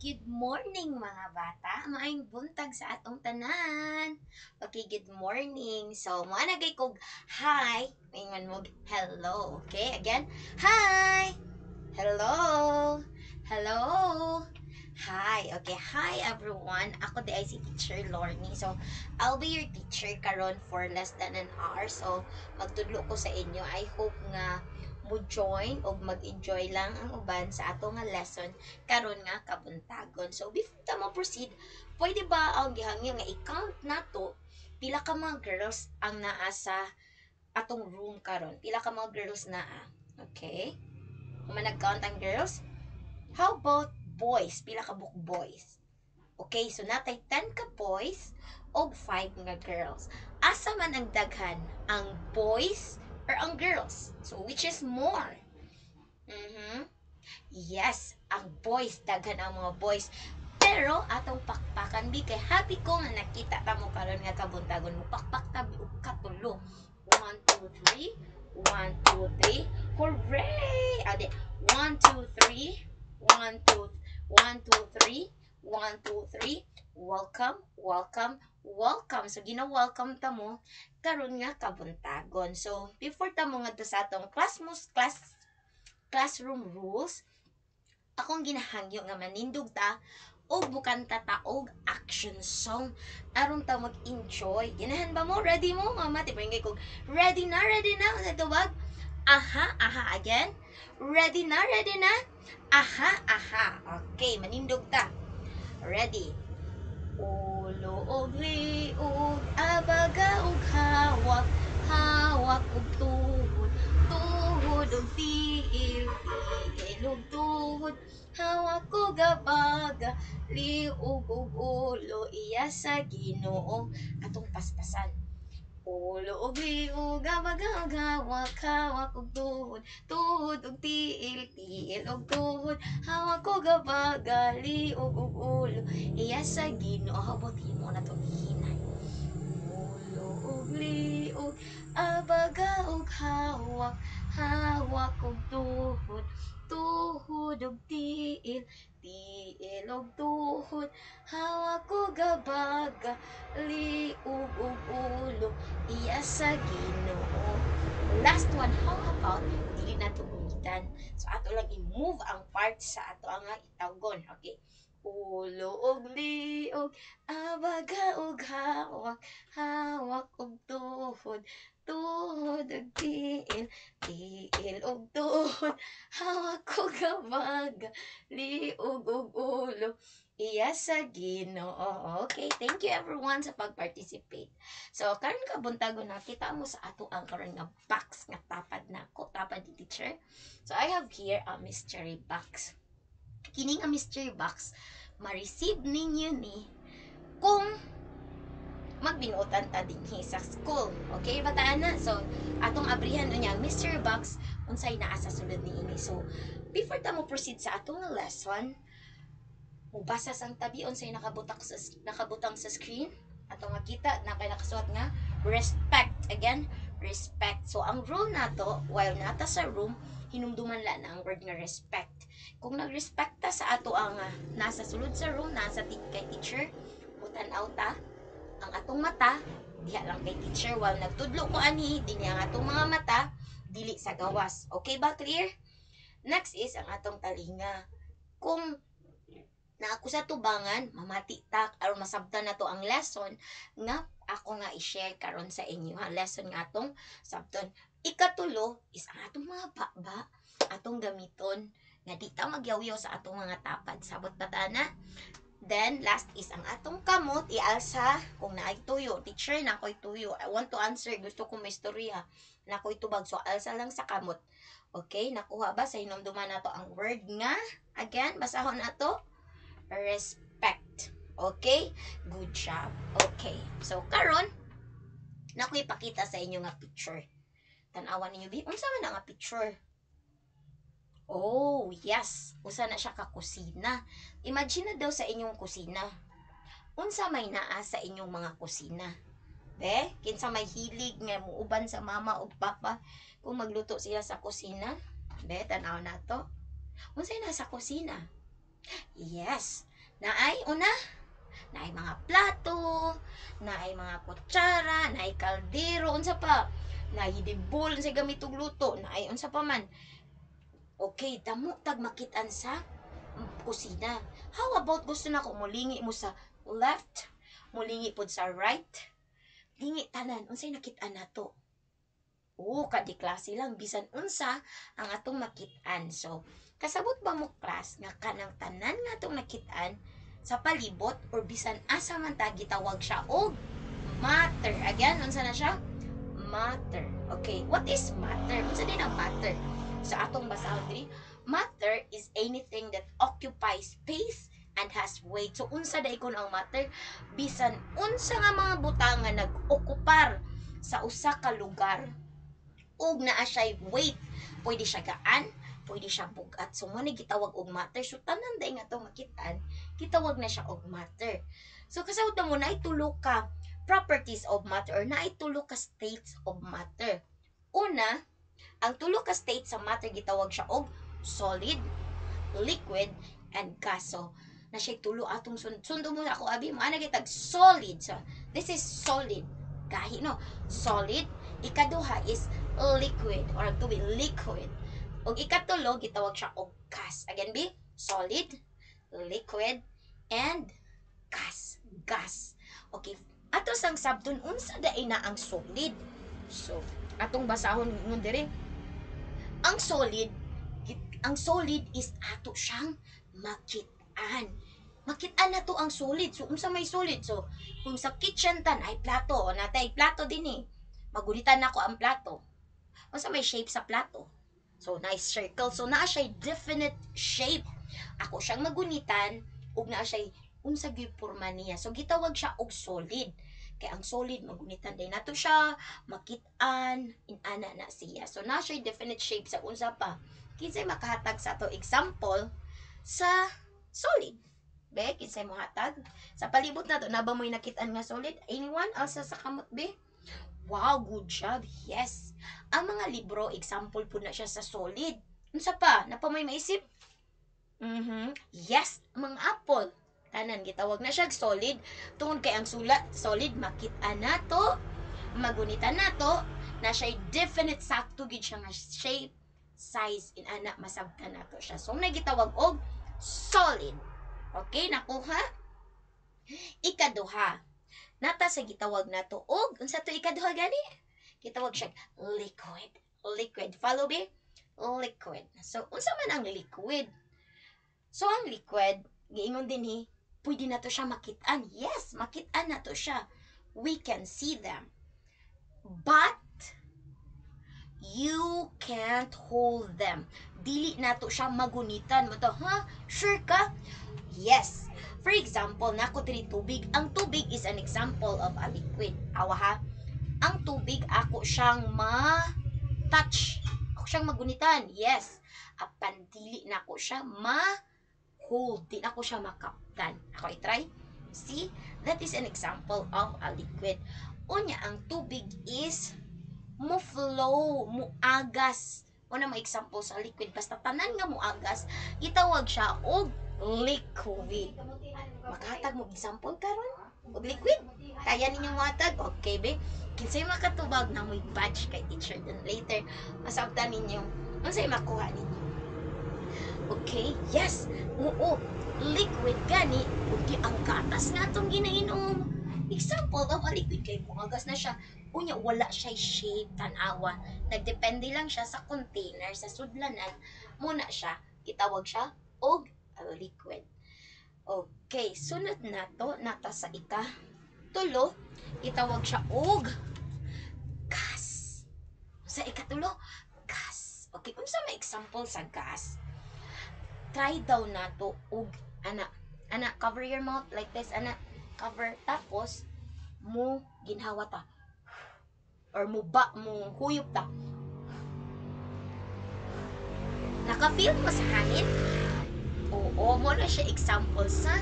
Good morning mga bata. Maayong buntag sa atong tanan. Okay, good morning. So, mga nagay kog hi. Maingon mo hello. Okay, again. Hi. Hello. Hello. Hi. Okay, hi everyone. Ako di ay si Teacher Lorny. So, I'll be your teacher karon for less than an hour. So, magtudlo ko sa inyo. I hope nga mo join o mag-enjoy lang ang uban sa ato nga lesson karon nga kabuntagon. So before ta mo proceed, pwede ba ang gihangyo nga i-count nato pila ka mga girls ang naa sa atong room karon? Pila ka mga girls naa? Okay? Kung man nag-count ang girls, how about boys? Pila ka book boys? Okay, so natay 10 ka boys o 5 nga girls. Asa man ang daghan? Ang boys or ang girls? So which is more? Mhm. Yes, ang boys, daghan ang mga boys. Pero atong pakpakan bi kay happy ko nga nakita ta mo karon nga kabuntagon mo pakpak ta bi og katulo. 1 2 3. 1 2 3. Hooray! Ade, 1 2 3. 1 2 1 2 3. 1 2 3. Welcome, welcome, welcome. So gina-welcome ta mo karon nga kabuntagon. So before ta mo ngadto sa atong classroom rules, akong ginahangyo nga manindog ta og bukanta ta og action song aron ta mag-enjoy. Ginahan ba mo? Ready mo? Mama, tipay ko. Ready na, ready na. Sa tubag? Aha, aha. Again? Ready na, ready na? Aha, aha. Okay, manindog ta. Ready? Ulo og liog, abaga og hawak, hawak og tuhod, tuhod og tiil, tiil og tuhod, hawak og abaga, liog og ulo, iya sa Ginoo atong paspasan. Ulo og liog, abaga og hawak, hawak og tuhod, tuhod og tiil, tiil og tuhod, hawak og abaga, liog og ulo, iya sa Ginoo. Habot himo na to hinay. Ulo og liog, abaga og hawak, hawak og tuhod, tuhod og tiil, tiil og tuhod, hawak og abaga, liog og ulo, iya sa Ginoo. Last one, how about dili na to gumitan. So ato lang i-move ang part sa ato ang itawgon. Okay. Ulo og liog, abaga og hawak, hawak og tuhod, tuhod og tiil, tiil og tuhod, hawak og abaga, liog og ulo, iya sa Ginoo. Okay, thank you everyone sa pag-participate. So, karon ka buntagon na kita mo sa ato ang karon nga box nga tapad na ko, tapad ni teacher. So, I have here a mystery box. Kining a mystery box, ma-receive ninyo ni kung magbinuotan ta dinhi sa school. Okay, bataan na. So, atong abrihan niya mystery box unsay naa sa sulod niini. So, before ta mo proceed sa atong lesson, mubasa sang tabi unsay nakabutang sa screen. Atong makita na kay nakasuot nga respect. Again, respect. So, ang rule nato while nata sa room, hinumduman la na ang word nga respect. Kung nag-respect ta sa ato ang nasa sulod sa room, nasa kay teacher, mutan-aw ta ang atong mata diha lang kay teacher while nagtudlo ko ani dinhi ang atong mga mata dili sa gawas. Okay ba, clear? Next is ang atong talinga. Kung na ako sa tubangan mamati ta aron masabtan nato ang lesson nga ako nga i-share karon sa inyo ha, lesson nga atong sabton. Ikatulo is ang atong mga baba atong gamiton nga di ta magyaw sa atong mga tapad, sabot ta na. Then, last is ang atong kamot, ialsa kung naay tuyo. Teacher, na ako'y tuyo. I want to answer. Gusto kong may storya. Na ako'y tubag. So, alsa lang sa kamot. Okay? Nakuha ba? Sa hinumduman na to ang word nga. Again, basahon na to. Respect. Okay? Good job. Okay. So, karon na ako'y pakita sa inyo nga picture. Tanawan ninyo, bi. Unsa man nga picture? Oh, yes. Usa na siya ka kusina. Imagine na daw sa inyong kusina. Unsa may naa sa inyong mga kusina? Be, kinsa may hilig nga muuban sa mama o papa kung magluto sila sa kusina? Be, tanaw na to. Unsay na sa kusina? Yes. Naay una, naay mga plato, naay mga kutsara, naay kaldero, unsa pa, naay dibol sa gamit og luto, naay unsa pa man. Okay, damo tag makit-an sa kusina. How about gusto na ko mulingi mo sa left, mulingi pod sa right, lingi tanan unsay nakit-an nato. Oo, kadi klase lang bisan unsa ang atong makit-an. So, kasabot ba mo class nga kanang tanan nga atong nakit-an sa palibot or bisan asa man ta gitawag siya og matter. Again, unsa na siya? Matter. Okay, what is matter? Unsa din ang matter? Sa atong basahon diri, matter is anything that occupies space and has weight. So unsa daykon ang matter? Bisan unsa nga mga butang nga nag-okupar sa usa ka lugar ug naa siya'y weight. Pwede siya gaan, pwede siya bugat. So, mo gitawag og matter. So, tanan day nga to makitaan, gitawag na siya og matter. So, kasawad na mo na itulo ka properties of matter or na itulo ka states of matter. Una, ang tulo ka states sa matter gitawag siya og solid, liquid, and gas. So, na siya tulo atong sundo mo ako abi mo ana gitag solid. So, this is solid. Gahi no. Solid. Ikaduha is liquid or to be liquid. Og ikatulo gitawag siya og gas. Again be solid, liquid, and gas. Gas. Okay. Ato sang sabton unsa daay na ang solid. So, atong basahon ngun diri. Ang solid is ato siyang makit-an. Makit-an na to ang solid. So, unsa may solid? So, kung sa kitchen tan ay plato, o natay plato din eh. Magunitan na ko ang plato. Unsa may shape sa plato? So, nice circle. So, naa siya definite shape. Ako siyang magunitan, ug naa siya unsa gyud porma niya. So, gitawag siya og solid. Kaya ang solid, magunitan din nato siya, makit-an, inana na siya. So, naa siya definite shape sa unsa pa. Kinsay makahatag sa to example sa solid. Be, kinsay mo hatag? Sa palibot na to, na ba mo'y nakit-an nga solid? Anyone else sa kamot, be? Wow, good job. Yes. Ang mga libro, example po na siya sa solid. Unsa pa? Napa may maisip? Yes, mga apple. Tanan, gitawag na siya solid. Tungod kay ang sulat, solid, makit-an na to, magunitan na to, na siya definite sakto gid siya nga shape, size, in anak masabtan na to siya. So, nagitawag og solid. Okay, nakuha? Ikaduha. Nata sa gitawag nato og unsa to ikaduha gani? Gitawag siya liquid. Liquid. Follow be? Liquid. So, unsa man ang liquid? So, ang liquid, giingon din pwede na to siya makit-an. Yes, makit-an na to siya. We can see them. But, you can't hold them. Dili na to siya magunitan mo to. Ha? Sure ka? Yes. For example, nako diri tubig. Ang tubig is an example of a liquid. Awa ha? Ang tubig ako siyang ma-touch. Ako siyang magunitan. Yes. Apan dili na ako siya ma-hold. Di na ako siya makaptan. Ako i-try. See? That is an example of a liquid. Unya, ang tubig is mo-flow, mo-agas. Una may example sa liquid. Basta tanan nga mo-agas, itawag siya og liquid. Makahatag mo example karon og liquid? Kaya ninyong matag? Okay, be? Kinsay makatubag na mo'y badge kay teacher. Then later, masabtan ninyo. Unsay makuha ninyo? Okay, yes. Oo, liquid gani. Kundi ang gatas nga itong ginainom. Example of a liquid kay bumagas na siya. Unya, wala siya shape, tanawa. Nagdepende lang siya sa container, sa sudlanan. Muna siya, itawag siya og liquid. Okay, sunod na to, nata sa tulo, itawag siya og gas. Sa ikatulo, gas. Okay, kung sa may example sa gas, try daw nato og ana cover your mouth like this, ana cover, tapos mo ginhawa ta or mo huyop ta. Naka-feel mo sa hangin? Oo, mo na siya example sa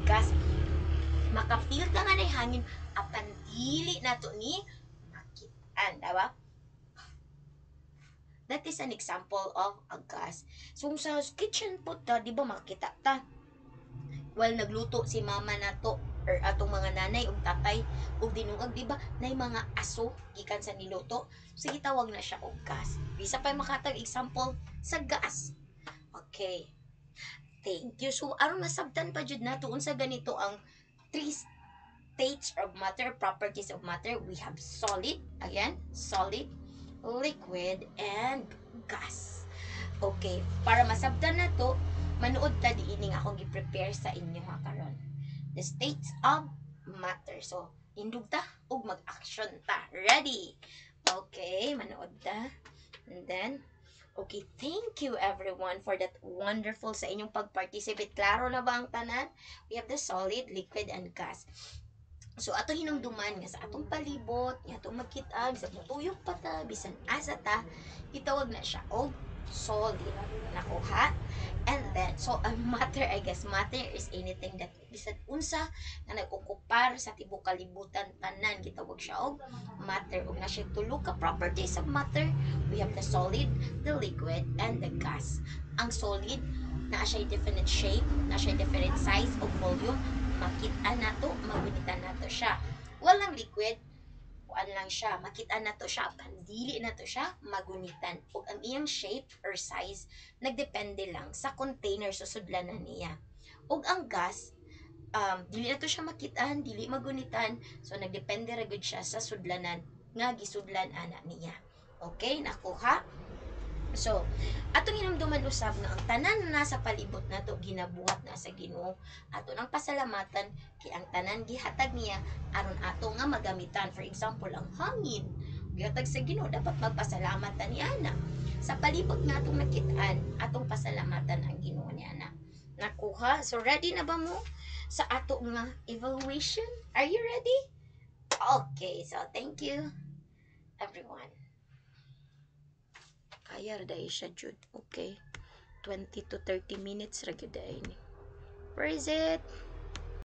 gas. Maka-feel ka nga na hangin, apan dili na to ni makitaan, diba? That is an example of a gas. So, sa kitchen po ta, di ba makita ta? while nagluto si mama nato or atong mga nanay ug tatay ug dinungag, di ba nay mga aso gikan sa niluto, so gitawag na siya og gas. Bisa pa makatag example sa gas. Okay, thank you. So aron masabtan pa jud nato unsa ganito ang three states of matter, properties of matter. We have solid, again, solid, liquid, and gas. Okay, para masabtan na to, manood ta diining akong gi-prepare sa inyo ha karon. The states of matter. So, hindug ta ug mag-action ta. Ready? Okay, manood ta. And then, okay, thank you everyone for that wonderful sa inyong pag-participate. Klaro na ba ang tanan? We have the solid, liquid, and gas. So ato hinumduman nga sa atong palibot, nga atong makita, bisan tuyok pa ta, bisan asa ta, itawag na siya og solid. Nakuha? And then, so matter, I guess, matter is anything that bisan unsa na nag-okupar sa tibok kalibutan tanan, gitawag siya og matter. Ug na siya tulo ka properties of matter. We have the solid, the liquid, and the gas. Ang solid, na siya definite shape, na siya different size o volume, makita nato, magunitan nato siya. Walang liquid, kuan lang siya, makita nato siya, pandili nato siya, magunitan. Ug ang iyang shape or size, nagdepende lang sa container susudlanan niya. Ug ang gas, dili nato siya makitaan, dili magunitan, so nagdepende ra gud siya sa sudlanan nga gisudlan ana niya. Okay, nakuha? So, atong hinumduman usab nga ang tanan na nasa palibot nato ginabuhat na sa Ginoo. Ato nang pasalamatan kay ang tanan gihatag niya aron ato nga magamitan. For example, ang hangin gihatag sa Ginoo, dapat magpasalamat ta ni ana. Sa palibot nga atong nakit-an, atong pasalamatan ang Ginoo ni ana. Nakuha? So ready na ba mo sa ato nga evaluation? Are you ready? Okay, so thank you everyone. Kaya dahil siya jud. Okay. 20 to 30 minutes ra gyud ni. Where is it?